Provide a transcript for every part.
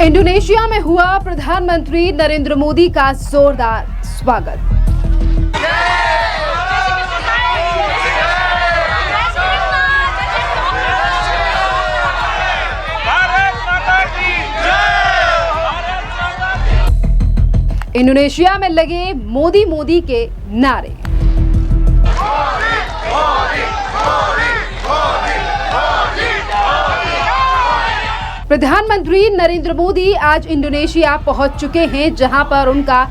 Indonesia में हुआ प्रधानमंत्री नरेंद्र मोदी का जोरदार स्वागत। इंडोनेशिया में लगे मोदी मोदी के नारे। प्रधानमंत्री नरेंद्र मोदी आज इंडोनेशिया पहुंच चुके हैं, जहां पर उनका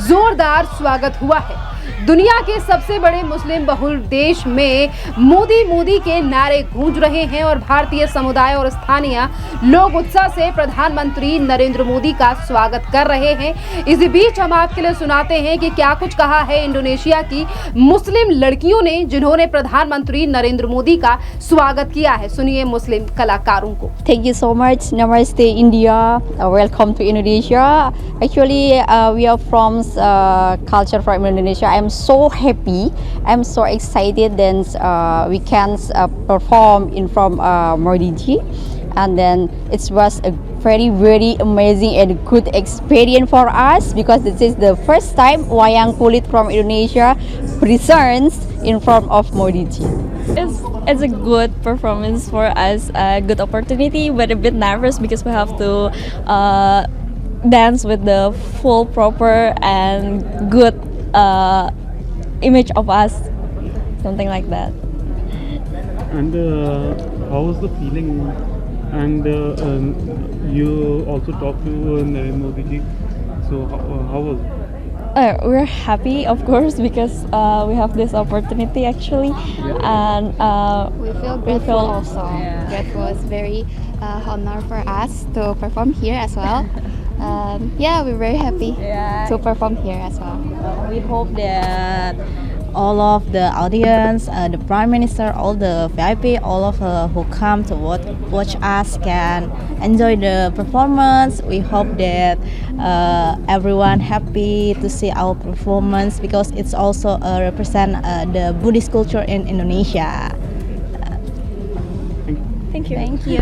जोरदार स्वागत हुआ है। दुनिया के सबसे बड़े मुस्लिम बहुल देश में मोदी मोदी के नारे गूंज रहे हैं और भारतीय समुदाय और स्थानीय लोग उत्साह से प्रधानमंत्री नरेंद्र मोदी का स्वागत कर रहे हैं। इसी बीच हम आपके लिए सुनाते हैं कि क्या कुछ कहा है इंडोनेशिया की मुस्लिम लड़कियों ने, जिन्होंने प्रधानमंत्री नरेंद्र मोदी का स्वागत किया है। सुनिए मुस्लिम कलाकारों को। Thank you so much. Namaste, India. Welcome to Indonesia. Actually, we are from culture from Indonesia. I'm so happy. I'm so excited that we can perform in from Modi ji, and then it was a very amazing and good experience for us because this is the first time wayang kulit from Indonesia presents in front of Modi ji. It's a good performance for us, a good opportunity, but a bit nervous because we have to dance with the full proper and good image of us, something like that. And how was the feeling? And you also talked to Narendra Modi ji. So how was it? We're happy, of course, because we have this opportunity actually, and we feel grateful also. Grateful is very honor for us to perform here as well. We're very happy to perform here as well. We hope that all of the audience, the Prime Minister, all the VIP, all of who come to watch us can enjoy the performance. We hope that everyone happy to see our performance because it's also represent the Buddhist culture in Indonesia. thank you. Thank you.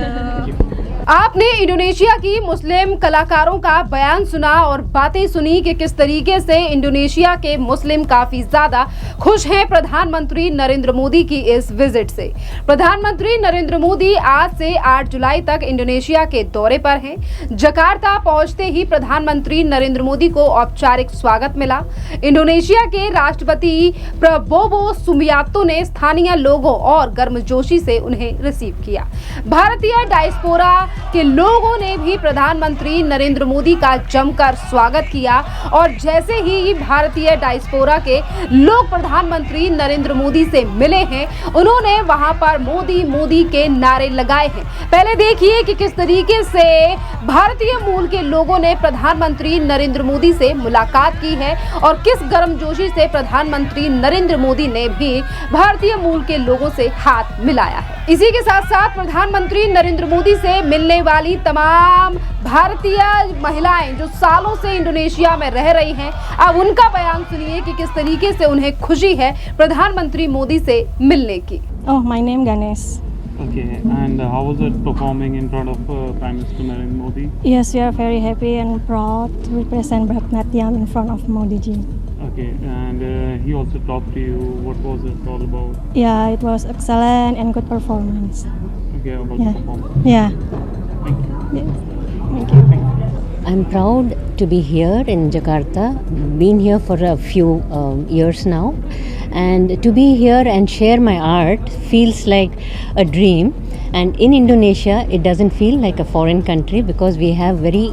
आपने Indonesia की मुस्लिम कलाकारों का बयान सुना और बातें सुनी कि किस तरीके से इंडोनेशिया के मुस्लिम काफी ज्यादा खुश हैं प्रधानमंत्री नरेंद्र मोदी की इस विजिट से। प्रधानमंत्री नरेंद्र मोदी आज से 8 जुलाई तक इंडोनेशिया के दौरे पर हैं। जकार्ता पहुंचते ही प्रधानमंत्री नरेंद्र मोदी को औपचारिक स्वागत मिला। इंडोनेशिया के राष्ट्रपति प्रबोवो सुबियांतो ने स्थानीय लोगों और गर्मजोशी से उन्हें रिसीव किया। भारतीय डायस्पोरा के लोगों ने भी प्रधानमंत्री नरेंद्र मोदी का जमकर स्वागत किया और जैसे ही भारतीय डायस्पोरा के लोग प्रधानमंत्री नरेंद्र मोदी से मिले हैं, उन्होंने वहां पर मोदी मोदी के नारे लगाए हैं। पहले देखिए कि किस तरीके से भारतीय मूल के लोगों ने प्रधानमंत्री नरेंद्र मोदी से मुलाकात की है और किस गर्मजोशी से प्रधानमंत्री नरेंद्र मोदी ने भी भारतीय मूल के लोगों से हाथ मिलाया है। इसी के साथ साथ प्रधानमंत्री नरेंद्र मोदी से मिलने वाली तमाम भारतीय महिलाएं जो सालों से इंडोनेशिया में रह रही हैं, अब उनका बयान सुनिए कि किस तरीके से उन्हें खुशी है प्रधानमंत्री मोदी से मिलने की। Oh, my name Ganesh. Okay, and how was it performing in front of Prime Minister Narendra Modi? Yes, we are very happy and proud to represent Bharatanatyam in front of Modi ji. Okay, and he also talked to you. What was it all about? Yeah, it was excellent and good performance. Okay, about Yeah. the performance. Yeah. Thank you. Yes. Thank you. I'm proud to be here in Jakarta, been here for a few years now, and to be here and share my art feels like a dream. And in Indonesia, it doesn't feel like a foreign country because we have very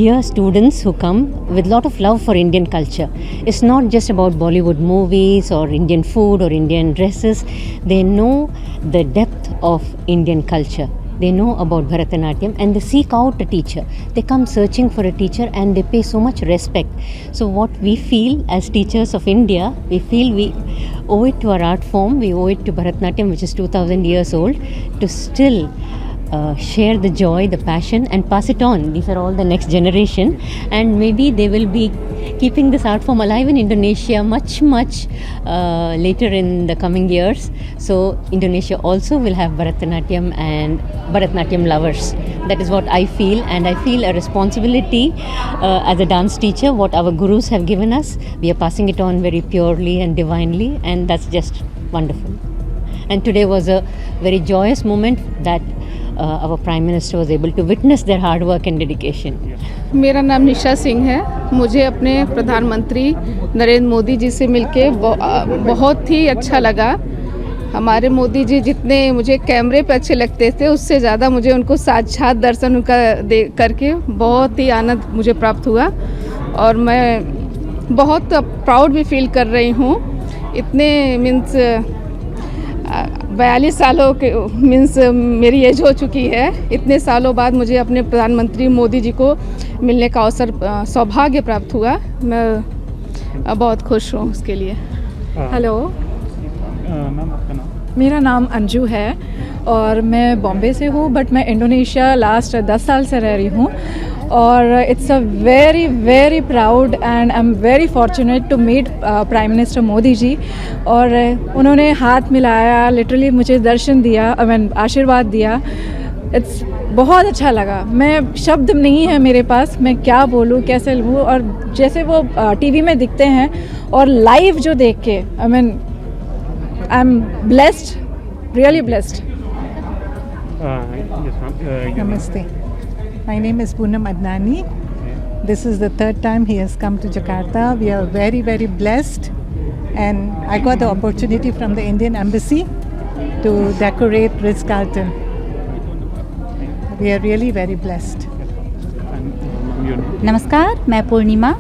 dear students who come with lot of love for Indian culture. It's not just about Bollywood movies or Indian food or Indian dresses. They know the depth of Indian culture. They know about Bharatanatyam and they seek out a teacher. They come searching for a teacher and they pay so much respect. So what we feel as teachers of India, we feel we owe it to our art form, we owe it to Bharatanatyam, which is 2000 years old, to still share the joy, the passion and pass it on. These are all the next generation and maybe they will be keeping this art form alive in Indonesia much later in the coming years. So Indonesia also will have Bharatanatyam and Bharatanatyam lovers That is what I feel, and I feel a responsibility as a dance teacher. What our gurus have given us, we are passing it on very purely and divinely, and that's just wonderful. And today was a very joyous moment that our Prime Minister was able to witness their hard work and dedication. मेरा नाम निशा सिंह है। मुझे अपने प्रधानमंत्री नरेंद्र मोदी जी से मिलके बहुत ही अच्छा लगा। हमारे मोदी जी जितने मुझे कैमरे पे अच्छे लगते थे, उससे ज़्यादा मुझे उनको साक्षात दर्शन उनका दे करके बहुत ही आनंद मुझे प्राप्त हुआ और मैं बहुत प्राउड भी फील कर रही हूँ। इतने मीन्स 42 सालों के मीन्स मेरी एज हो चुकी है। इतने सालों बाद मुझे अपने प्रधानमंत्री मोदी जी को मिलने का अवसर सौभाग्य प्राप्त हुआ। मैं बहुत खुश हूँ उसके लिए। हेलो, मैम आपका नाम? मेरा नाम अंजू है और मैं बॉम्बे से हूँ, बट मैं इंडोनेशिया लास्ट 10 साल से रह रही हूँ और it's a very very proud and I am very fortunate to meet prime minister Modi ji. और उन्होंने हाथ मिलाया, लिटरली मुझे दर्शन दिया, आई मीन आशीर्वाद दिया। इट्स बहुत अच्छा लगा। मैं शब्द नहीं है मेरे पास, मैं क्या बोलूँ, कैसे लूँ। और जैसे वो टीवी में दिखते हैं और लाइव जो देख के, I mean I am blessed, really blessed. Yes, ma'am. Namaste. My name is Poonam Adnani. This is the third time he has come to Jakarta. We are very, very blessed. And I got the opportunity from the Indian Embassy to decorate Ritz-Carlton. We are really very blessed. नमस्कार, मैं पूर्णिमा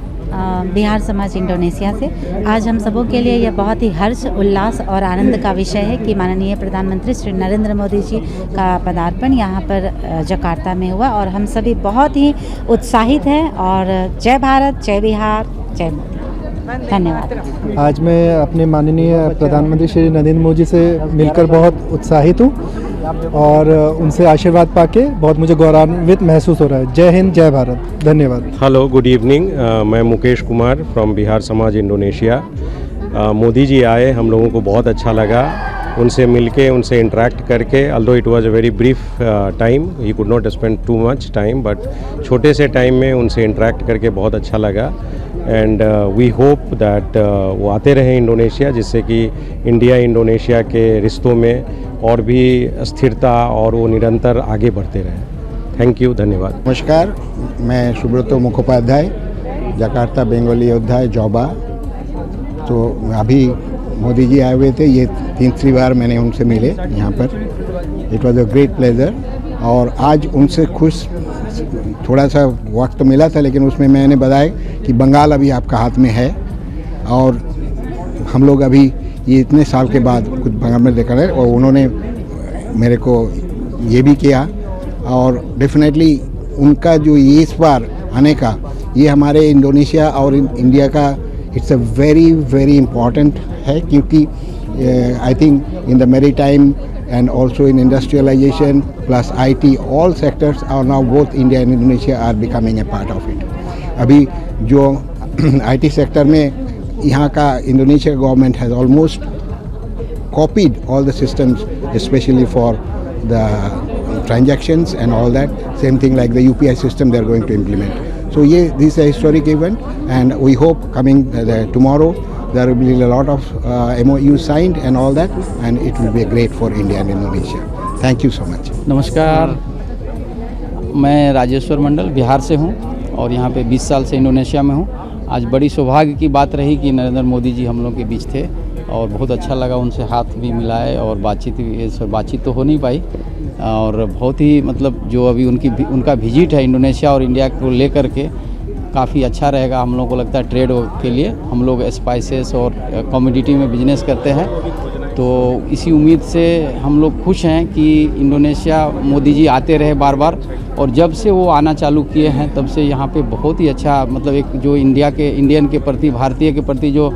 बिहार समाज Indonesia से। आज हम सबों के लिए यह बहुत ही हर्ष, उल्लास और आनंद का विषय है कि माननीय प्रधानमंत्री श्री नरेंद्र मोदी जी का पदार्पण यहाँ पर जकार्ता में हुआ और हम सभी बहुत ही उत्साहित हैं। और जय भारत, जय बिहार, जय मोदी। धन्यवाद। आज मैं अपने माननीय प्रधानमंत्री श्री नरेंद्र मोदी से मिलकर बहुत उत्साहित हूँ और उनसे आशीर्वाद पाके बहुत मुझे गौरवान्वित महसूस हो रहा है। जय हिंद, जय भारत। धन्यवाद। Hello, good evening. मैं मुकेश कुमार फ्रॉम बिहार समाज इंडोनेशिया। मोदी जी आए, हम लोगों को बहुत अच्छा लगा उनसे मिलके, उनसे इंटरेक्ट करके। Although it was a very brief time, he could not spend too much time, but छोटे से टाइम में उनसे इंटरेक्ट करके बहुत अच्छा लगा। एंड वी होप दैट वो आते रहे इंडोनेशिया, जिससे कि इंडिया इंडोनेशिया के रिश्तों में और भी स्थिरता और वो निरंतर आगे बढ़ते रहे। थैंक यू, धन्यवाद। नमस्कार, मैं सुब्रतो मुखोपाध्याय, जकार्ता बंगाली योद्धा जॉबा। तो अभी मोदी जी आए हुए थे, ये तीसरी बार मैंने उनसे मिले यहाँ पर। It was a great pleasure. और आज उनसे खुश, थोड़ा सा वक्त तो मिला था, लेकिन उसमें मैंने बताया कि बंगाल अभी आपका हाथ में है और हम लोग अभी ये इतने साल के बाद कुछ बंगाल में देखा है। और उन्होंने मेरे को ये भी किया और डेफिनेटली उनका जो ये इस बार आने का, ये हमारे इंडोनेशिया और इंडिया का it's a very very important है, क्योंकि I think in the maritime and also in industrialization plus IT, all sectors are now, both India and Indonesia are becoming a part of it. अभी जो IT sector में यहाँ का Indonesia government has almost copied all the systems, especially for the transactions and all that. Same thing like the UPI system they are going to implement. So yeah, this is a historic event and we hope coming tomorrow there will be a lot of MOU signed and all that, and it will be great for India and Indonesia. Thank you so much. नमस्कार, मैं राजेश्वर मंडल बिहार से हूँ और यहाँ पे 20 साल से Indonesia में हूँ। आज बड़ी सौभाग्य की बात रही कि नरेंद्र मोदी जी हम लोग के बीच थे और बहुत अच्छा लगा, उनसे हाथ भी मिलाए और बातचीत तो हो नहीं पाई। और बहुत ही मतलब जो अभी उनका विजिट है इंडोनेशिया और इंडिया को लेकर के काफ़ी अच्छा रहेगा। हम लोग को लगता है ट्रेड के लिए, हम लोग स्पाइसेस और कमोडिटी में बिजनेस करते हैं, तो इसी उम्मीद से हम लोग खुश हैं कि इंडोनेशिया मोदी जी आते रहे बार बार। और जब से वो आना चालू किए हैं तब से यहाँ पे बहुत ही अच्छा, मतलब एक जो इंडियन के प्रति, भारतीय के प्रति जो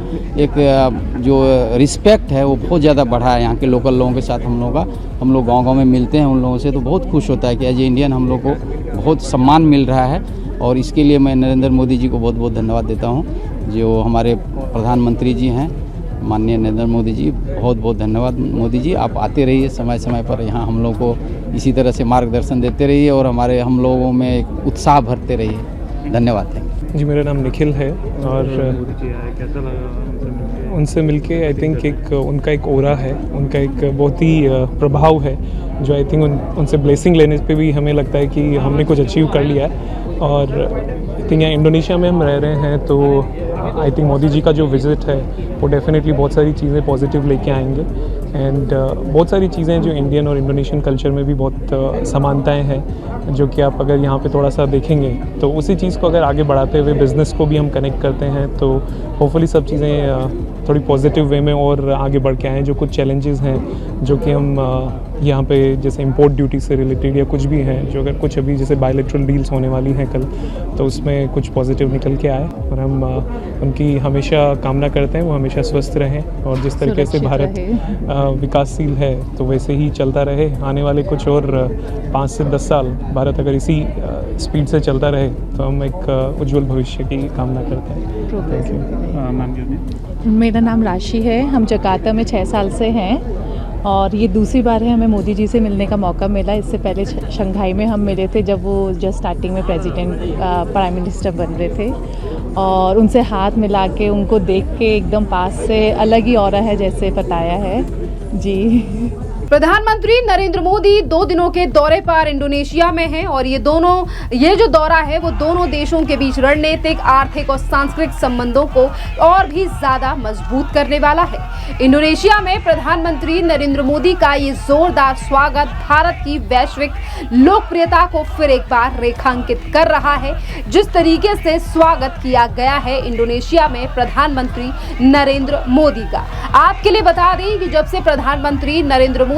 रिस्पेक्ट है वो बहुत ज़्यादा बढ़ा है। यहाँ के लोकल लोगों के साथ हम लोग गाँव में मिलते हैं उन लोगों से, तो बहुत खुश होता है कि एज ए इंडियन हम लोग को बहुत सम्मान मिल रहा है। और इसके लिए मैं नरेंद्र मोदी जी को बहुत बहुत धन्यवाद देता हूँ, जो हमारे प्रधानमंत्री जी हैं माननीय नरेंद्र मोदी जी। बहुत बहुत धन्यवाद मोदी जी, आप आते रहिए समय समय पर यहाँ हम लोग को इसी तरह से मार्गदर्शन देते रहिए और हम लोगों में एक उत्साह भरते रहिए। धन्यवाद। थैंक जी, मेरा नाम निखिल है और कैसा लगा उनसे मिलके आई थिंक एक उनका एक ओरा है, उनका एक बहुत ही प्रभाव है जो आई थिंक उनसे ब्लेसिंग लेने पे भी हमें लगता है कि हमने कुछ अचीव कर लिया है। और आई थिंक यहाँ इंडोनेशिया में हम रह रहे हैं तो आई थिंक मोदी जी का जो विज़िट है वो डेफिनेटली बहुत सारी चीज़ें पॉजिटिव लेके आएंगे एंड बहुत सारी चीज़ें जो इंडियन और इंडोनेशियन कल्चर में भी बहुत समानताएं हैं जो कि आप अगर यहाँ पे थोड़ा सा देखेंगे तो उसी चीज़ को अगर आगे बढ़ाते हुए बिज़नेस को भी हम कनेक्ट करते हैं तो होपफुली सब चीज़ें थोड़ी पॉजिटिव वे में और आगे बढ़ के आएँ। जो कुछ चैलेंजेस हैं जो कि हम यहाँ पे जैसे इंपोर्ट ड्यूटी से रिलेटेड या कुछ भी हैं, जो अगर कुछ अभी जैसे बायलैटरल डील्स होने वाली हैं कल, तो उसमें कुछ पॉजिटिव निकल के आए और हम उनकी हमेशा कामना करते हैं वो हमेशा स्वस्थ रहें और जिस तरीके से भारत विकासशील है तो वैसे ही चलता रहे। आने वाले कुछ और 5 से 10 साल भारत अगर इसी स्पीड से चलता रहे तो हम एक उज्जवल भविष्य की कामना करते हैं। Thank you. मेरा नाम राशि है, हम जकार्ता में 6 साल से हैं और ये दूसरी बार है हमें मोदी जी से मिलने का मौका मिला। इससे पहले शंघाई में हम मिले थे जब वो जस्ट स्टार्टिंग में प्रेसिडेंट प्राइम मिनिस्टर बन रहे थे और उनसे हाथ मिला के उनको देख के एकदम पास से अलग ही ऑरा है जैसे बताया है जी। प्रधानमंत्री नरेंद्र मोदी 2 दिनों के दौरे पर इंडोनेशिया में हैं और ये जो दौरा है वो दोनों देशों के बीच रणनीतिक, आर्थिक और सांस्कृतिक संबंधों को और भी ज्यादा मजबूत करने वाला है। इंडोनेशिया में प्रधानमंत्री नरेंद्र मोदी का ये जोरदार स्वागत भारत की वैश्विक लोकप्रियता को फिर एक बार रेखांकित कर रहा है। जिस तरीके से स्वागत किया गया है इंडोनेशिया में प्रधानमंत्री नरेंद्र मोदी का, आपके लिए बता दें कि जब से प्रधानमंत्री नरेंद्र मोदी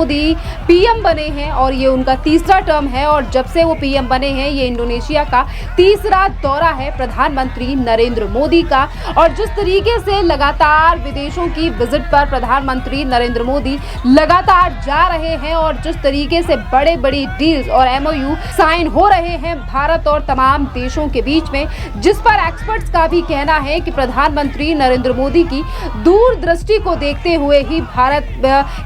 पीएम बने हैं और ये उनका तीसरा टर्म है और जब से वो पीएम बने हैं ये इंडोनेशिया का तीसरा दौरा है प्रधानमंत्री नरेंद्र मोदी का। और जिस तरीके से लगातार विदेशों की विजिट पर प्रधानमंत्री नरेंद्र मोदी लगातार जा रहे हैं और जिस तरीके से बड़ी डील्स और एमओयू साइन हो रहे हैं भारत और तमाम देशों के बीच में, जिस पर एक्सपर्ट्स का भी कहना है कि प्रधानमंत्री नरेंद्र मोदी की दूरदृष्टि को देखते हुए ही भारत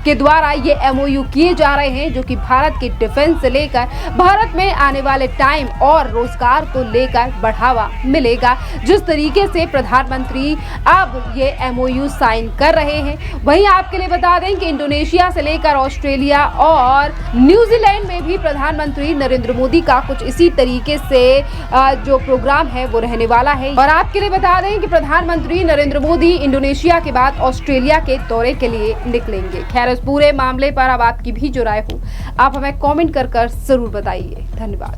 के द्वारा ये एमओयू किए जा रहे हैं जो कि भारत की डिफेंस से लेकर भारत में आने वाले टाइम और रोजगार को लेकर बढ़ावा मिलेगा। जिस तरीके से प्रधानमंत्री अब ये एमओयू साइन कर रहे हैं, वहीं आपके लिए बता दें कि इंडोनेशिया से लेकर ऑस्ट्रेलिया और न्यूजीलैंड में भी प्रधानमंत्री नरेंद्र मोदी का कुछ इसी तरीके से जो प्रोग्राम है वो रहने वाला है। और आपके लिए बता दें कि प्रधानमंत्री नरेंद्र मोदी इंडोनेशिया के बाद ऑस्ट्रेलिया के दौरे के लिए निकलेंगे। खैर, इस पूरे मामले पर अब आपकी भी जो राय हो आप हमें कमेंट कर जरूर बताइए। धन्यवाद।